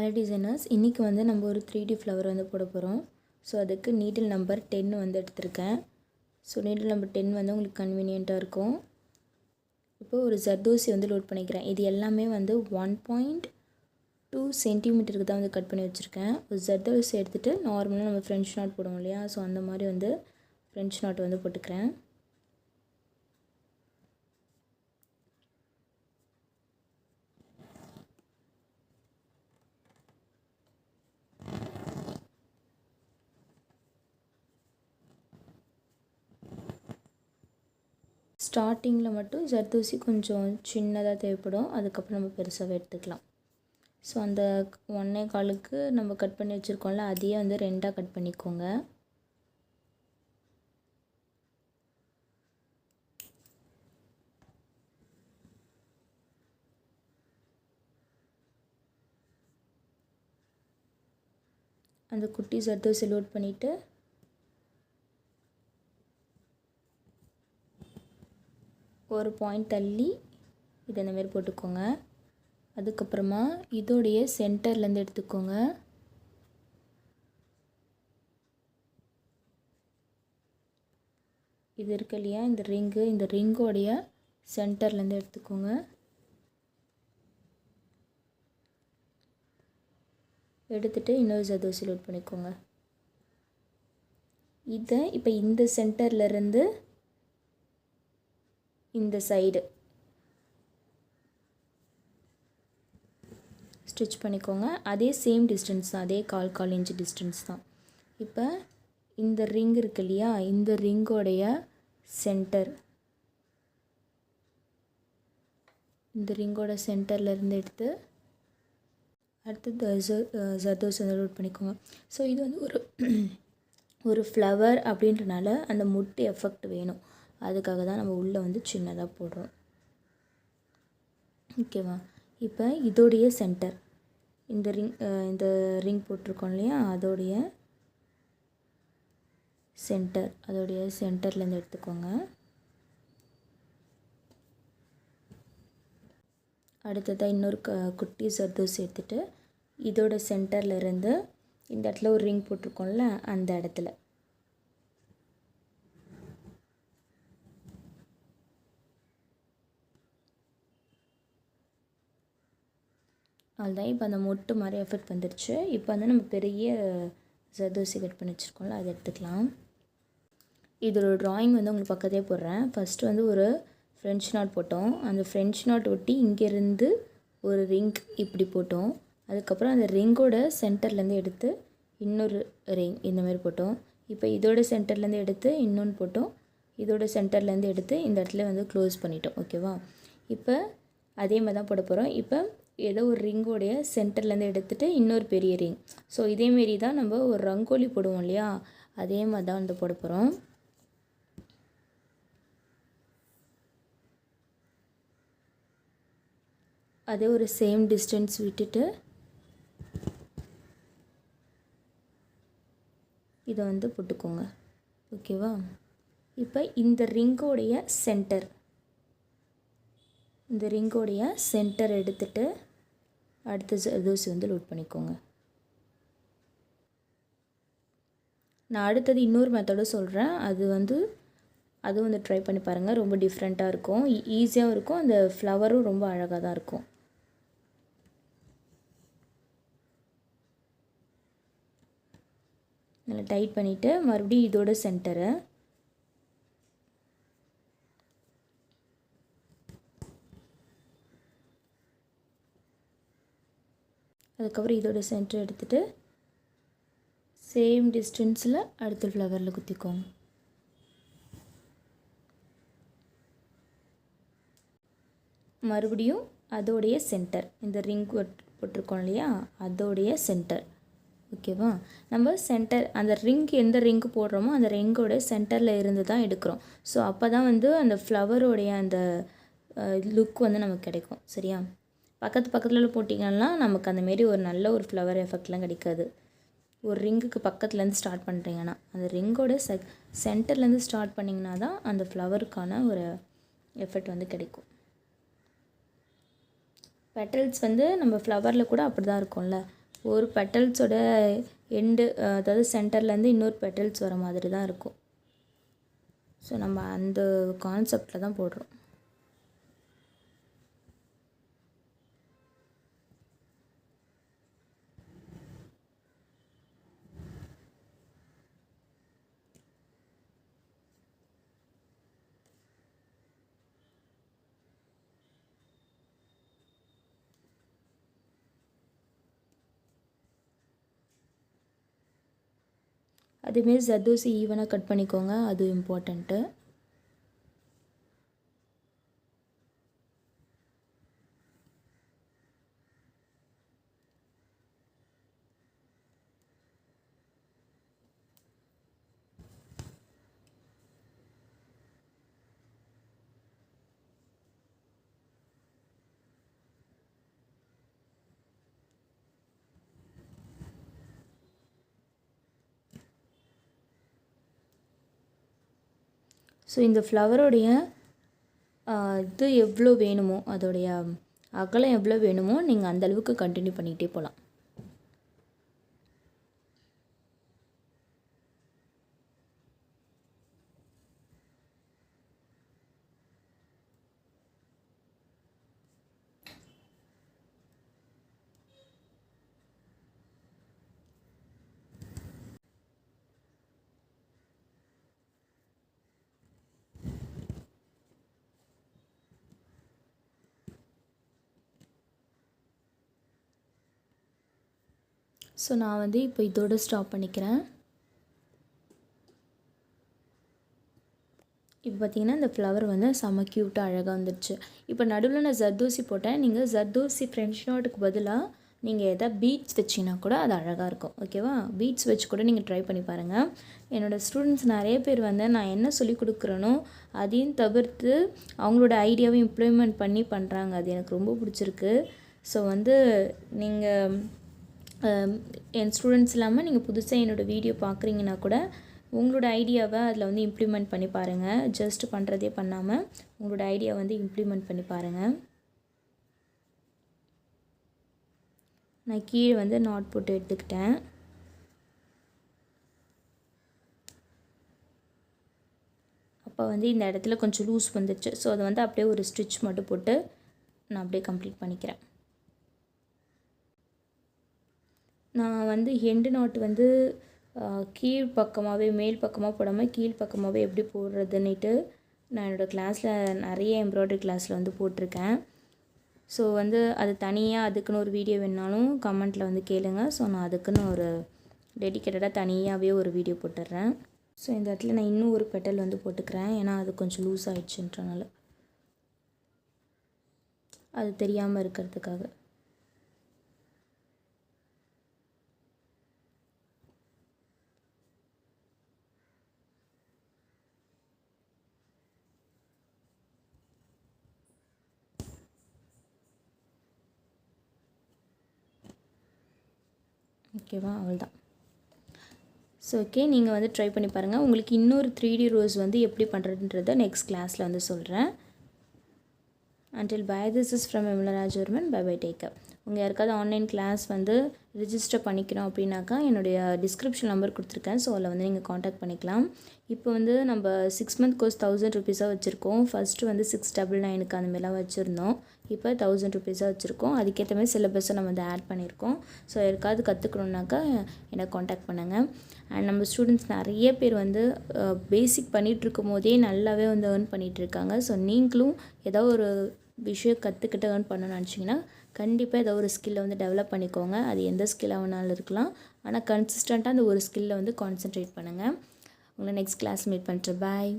Hello designers, இன்றைக்கி வந்து நம்ம ஒரு 3D ஃப்ளவர் வந்து போட போகிறோம். ஸோ அதுக்கு நீடில் நம்பர் 10 வந்து எடுத்திருக்கேன். ஸோ நீடில் நம்பர் 10 வந்து உங்களுக்கு கன்வீனியண்ட்டாக இருக்கும். இப்போ ஒரு ஜர்தோசி வந்து லோட் பண்ணிக்கிறேன். இது எல்லாமே வந்து 1.2 சென்டிமீட்டருக்கு தான் வந்து கட் பண்ணி வச்சுருக்கேன். ஒரு ஜர்தோசி எடுத்துகிட்டு நார்மலாக நம்ம ஃப்ரெஞ்ச் நாட் போடுவோம் இல்லையா, ஸோ அந்த மாதிரி வந்து ஃப்ரெஞ்ச் நாட் வந்து போட்டுக்கிறேன். ஸ்டார்டிங்கில் மட்டும் ஜர்தோசி கொஞ்சம் சின்னதாக தேவைப்படும், அதுக்கப்புறம் நம்ம பெருசாகவே எடுத்துக்கலாம். ஸோ அந்த 1.25க்கு நம்ம கட் பண்ணி வச்சுருக்கோம்ல, அதையே வந்து 2ஆக கட் பண்ணிக்கோங்க. அந்த குட்டி ஜர்தோசி லோட் பண்ணிவிட்டு ஒரு பாயிண்ட் தள்ளி இதை இந்தமாரி போட்டுக்கோங்க. அதுக்கப்புறமா இதோடைய சென்டர்லேருந்து எடுத்துக்கோங்க. இது இருக்கு இல்லையா, இந்த ரிங்கோடைய சென்டர்லேருந்து எடுத்துக்கோங்க. எடுத்துகிட்டு இன்னொரு ஜர்தோசி லோட் பண்ணிக்கோங்க. இதை இப்போ இந்த சென்டர்லேருந்து இந்த சைடு ஸ்டிச் பண்ணிக்கோங்க. அதே சேம் டிஸ்டன்ஸ் தான், அதே 1/4 இன்ச் டிஸ்டன்ஸ் தான். இப்போ இந்த ரிங் இருக்கு இல்லையா, இந்த ரிங்கோடைய சென்டர், இந்த ரிங்கோட சென்டர்லேருந்து எடுத்து அடுத்து ஜர்தோசி வந்து லோட் பண்ணிக்கோங்க. ஸோ இது வந்து ஒரு ஃப்ளவர் அப்படின்றனால அந்த முட்டை எஃபெக்ட் வேணும், அதுக்காக தான் நம்ம உள்ளே வந்து சின்னதாக போடுறோம். ஓகேவா? இப்போ இதோடைய சென்டர், இந்த ரிங் போட்டிருக்கோம் இல்லையா, அதோடைய சென்டர்லேருந்து எடுத்துக்கோங்க. அடுத்ததாக இன்னொரு குட்டி ஜர்தோசி எடுத்துகிட்டு இதோட சென்டர்லேருந்து இந்த இடத்துல ஒரு ரிங் போட்டிருக்கோம்ல, அந்த இடத்துல அதுதான். இப்போ அந்த மொட்டு மாதிரி எஃபெக்ட் வந்துடுச்சு. இப்போ வந்து நம்ம பெரிய ஜர்தோசி கட் பண்ணி வச்சுருக்கோம்ல, அதை எடுத்துக்கலாம். இதோட ட்ராயிங் வந்து உங்களுக்கு பக்கத்தே போடுறேன். ஃபஸ்ட்டு வந்து ஒரு ஃப்ரெஞ்ச் நாட் போட்டோம். அந்த ஃப்ரெஞ்ச் நாட் ஒட்டி இங்கேருந்து ஒரு ரிங் இப்படி போட்டோம். அதுக்கப்புறம் அந்த ரிங்கோட சென்டர்லேருந்து எடுத்து இன்னொரு ரிங் இந்தமாதிரி போட்டோம். இப்போ இதோட சென்டர்லேருந்து எடுத்து இன்னொன்று போட்டோம். இதோட சென்டர்லேருந்து எடுத்து இந்த இடத்துல வந்து க்ளோஸ் பண்ணிட்டோம். ஓகேவா? இப்போ அதே மாதிரி தான் போட போகிறோம். இப்போ ஏதோ ஒரு ரிங்கோடைய சென்டர்லேருந்து எடுத்துகிட்டு இன்னொரு பெரிய ரிங். ஸோ இதேமாரி தான் நம்ம ஒரு ரங்கோலி போடுவோம் இல்லையா, அதே மாதிரி தான் வந்து போட போகிறோம். அதே ஒரு சேம் டிஸ்டன்ஸ் விட்டுட்டு இதை வந்து போட்டுக்கோங்க. ஓகேவா? இப்போ இந்த ரிங்கோடைய சென்டர் எடுத்துகிட்டு அடுத்த ஜர்தோசி வந்து லோட் பண்ணிக்கோங்க. நான் அடுத்தது இன்னொரு மெத்தடும் சொல்கிறேன், அதுவும் வந்து ட்ரை பண்ணி பாருங்கள். ரொம்ப டிஃப்ரெண்ட்டாக இருக்கும், ஈஸியாகவும் இருக்கும், அந்த ஃப்ளவரும் ரொம்ப அழகாக தான் இருக்கும். நல்லா டைட் பண்ணிவிட்டு மறுபடியும் இதோட சென்டரை அதுக்கப்புறம் இதோட சென்டர் எடுத்துகிட்டு சேம் டிஸ்டன்ஸில் அடுத்த ஃப்ளவரில் குத்திக்கோங்க. மறுபடியும் அதோடைய சென்டர், இந்த ரிங் போட்டிருக்கோம் இல்லையா, அதோடைய சென்டர். ஓகேவா? நம்ம சென்டர் அந்த எந்த ரிங்கு போடுறோமோ அந்த ரிங்கோட சென்டரில் இருந்து தான் எடுக்கிறோம். ஸோ அப்போ தான் வந்து அந்த ஃப்ளவரோடைய அந்த லுக் வந்து நமக்கு கிடைக்கும். சரியா? பக்கத்தில் போட்டிங்கன்னா நமக்கு அந்தமாரி ஒரு நல்ல ஒரு ஃப்ளவர் எஃபெக்ட்லாம் கிடைக்காது. ஒரு ரிங்குக்கு பக்கத்துலேருந்து ஸ்டார்ட் பண்ணுறீங்கன்னா அந்த ரிங்கோட சென்டர்லேருந்து ஸ்டார்ட் பண்ணிங்கன்னா தான் அந்த ஃப்ளவருக்கான ஒரு எஃபெக்ட் வந்து கிடைக்கும். பெட்டல்ஸ் வந்து நம்ம ஃப்ளவரில் கூட அப்படி தான் இருக்கும்ல, ஒரு பெட்டல்ஸோட எண்டு அதாவது சென்டர்லேருந்து இன்னொரு பெட்டல்ஸ் வர மாதிரி தான் இருக்கும். ஸோ நம்ம அந்த கான்செப்டில் தான் போடுறோம். அதேமாரி ஜர்தோசி ஈவனாக கட் பண்ணிக்கோங்க, அது இம்பார்ட்டண்ட்டு. ஸோ இந்த ஃப்ளவரோடைய இது எவ்வளோ வேணுமோ, அதோடைய அகலம் எவ்வளோ வேணுமோ நீங்கள் அந்தளவுக்கு கண்டினியூ பண்ணிகிட்டே போகலாம். ஸோ நான் வந்து இப்போ இதோடு ஸ்டாப் பண்ணிக்கிறேன். இப்போ பார்த்திங்கன்னா இந்த ஃப்ளவர் வந்து செம்ம க்யூட்டாக அழகாக வந்துடுச்சு. இப்போ நடுவில் நான் ஜர்தோசி போட்டேன். நீங்கள் ஜர்தோசி ஃப்ரெஞ்ச் நாட்டுக்கு பதிலாக நீங்கள் எதாவது பீட்ஸ் வச்சிங்கன்னா கூட அது அழகாக இருக்கும். ஓகேவா? பீட்ஸ் வச்சு கூட நீங்கள் ட்ரை பண்ணி பாருங்கள். என்னோடய ஸ்டூடெண்ட்ஸ் நிறைய பேர் வந்து நான் என்ன சொல்லிக் கொடுக்குறேனோ அதையும் தவிர்த்து அவங்களோட ஐடியாவை இம்ப்ளிமெண்ட் பண்ணி பண்ணுறாங்க. அது எனக்கு ரொம்ப பிடிச்சிருக்கு. ஸோ வந்து நீங்கள் என் ஸ்டூடெண்ட்ஸ் இல்லாமல் நீங்கள் புதுசாக என்னோடய வீடியோ பார்க்குறீங்கன்னா கூட உங்களோட ஐடியாவை அதில் வந்து இம்ப்ளிமெண்ட் பண்ணி பாருங்கள். ஜஸ்ட் பண்ணுறதே பண்ணாமல் உங்களோட ஐடியா வந்து இம்ப்ளிமெண்ட் பண்ணி பாருங்கள். நான் கீழே வந்து நாட் போட்டு எடுத்துக்கிட்டேன். அப்போ வந்து இந்த இடத்துல கொஞ்சம் லூஸ் வந்துடுச்சு. ஸோ அதை வந்து அப்படியே ஒரு ஸ்டிச் மட்டும் போட்டு நான் அப்படியே கம்ப்ளீட் பண்ணிக்கிறேன். நான் வந்து ஹெண்டு நாட் வந்து கீழ் பக்கமாகவே மேல் பக்கமாக போடாமல் கீழ் பக்கமாகவே எப்படி போடுறதுன்னுட்டு நான் என்னோடய கிளாஸில் நிறைய எம்ப்ராய்டரி கிளாஸில் வந்து போட்டிருக்கேன். ஸோ வந்து அது தனியாக அதுக்குன்னு ஒரு வீடியோ வேணாலும் கமெண்ட்டில் வந்து கேளுங்க. ஸோ நான் அதுக்குன்னு ஒரு டெடிக்கேட்டடாக தனியாகவே ஒரு வீடியோ போட்டுடுறேன். ஸோ இந்த இடத்துல நான் இன்னும் ஒரு பெட்டல் வந்து போட்டுக்கிறேன். ஏன்னா அது கொஞ்சம் லூஸ் ஆகிடுச்சுன்றனால அது தெரியாமல் இருக்கிறதுக்காக. ஓகேவா? அவ்வளோதான். ஸோ ஓகே, நீங்கள் வந்து ட்ரை பண்ணி பாருங்கள். உங்களுக்கு இன்னொரு 3D ரோஸ் வந்து எப்படி பண்ணுறதுன்றதை நெக்ஸ்ட் கிளாஸில் வந்து சொல்கிறேன். Until bye, this is from Vimala Rajavarman. Bye bye, take care. உங்கள் யாருக்காவது ஆன்லைன் கிளாஸ் வந்து ரிஜிஸ்டர் பண்ணிக்கணும் அப்படின்னாக்கா என்னுடைய டிஸ்கிரிப்ஷன் நம்பர் கொடுத்துருக்கேன். ஸோ அதில் வந்து நீங்கள் காண்டாக்ட் பண்ணிக்கலாம். இப்போ வந்து நம்ம 6 month கோர்ஸ் 1000 rupees வச்சுருக்கோம். ஃபஸ்ட்டு வந்து 699 அந்த மாதிரிலாம் வச்சுருந்தோம். இப்போ 1000 rupees வச்சுருக்கோம். அதுக்கேற்ற மாதிரி சிலபஸை நம்ம வந்து ஆட் பண்ணியிருக்கோம். ஸோ யாருக்காவது கற்றுக்கணுன்னாக்கா என்னை காண்டாக்ட் பண்ணுங்கள். அண்ட் நம்ம ஸ்டூடெண்ட்ஸ் நிறைய பேர் வந்து பேசிக் பண்ணிகிட்ருக்கும் போதே நல்லாவே வந்து ஏர்ன் பண்ணிகிட்ருக்காங்க. ஸோ நீங்களும் ஏதோ ஒரு விஷயம் கற்றுக்கிட்டு ஏர்ன் பண்ணணும்னு நினச்சிங்கன்னா கண்டிப்பாக ஏதோ ஒரு ஸ்கில்லை வந்து டெவலப் பண்ணிக்கோங்க. அது எந்த ஸ்கில்லாக வேணாலும் இருக்கலாம். ஆனால் கன்சிஸ்டண்ட்டாக அந்த ஒரு ஸ்கில்லை வந்து கான்சென்ட்ரேட் பண்ணுங்கள். உங்களை நெக்ஸ்ட் கிளாஸ் மீட் பண்ணுறேன். பாய்.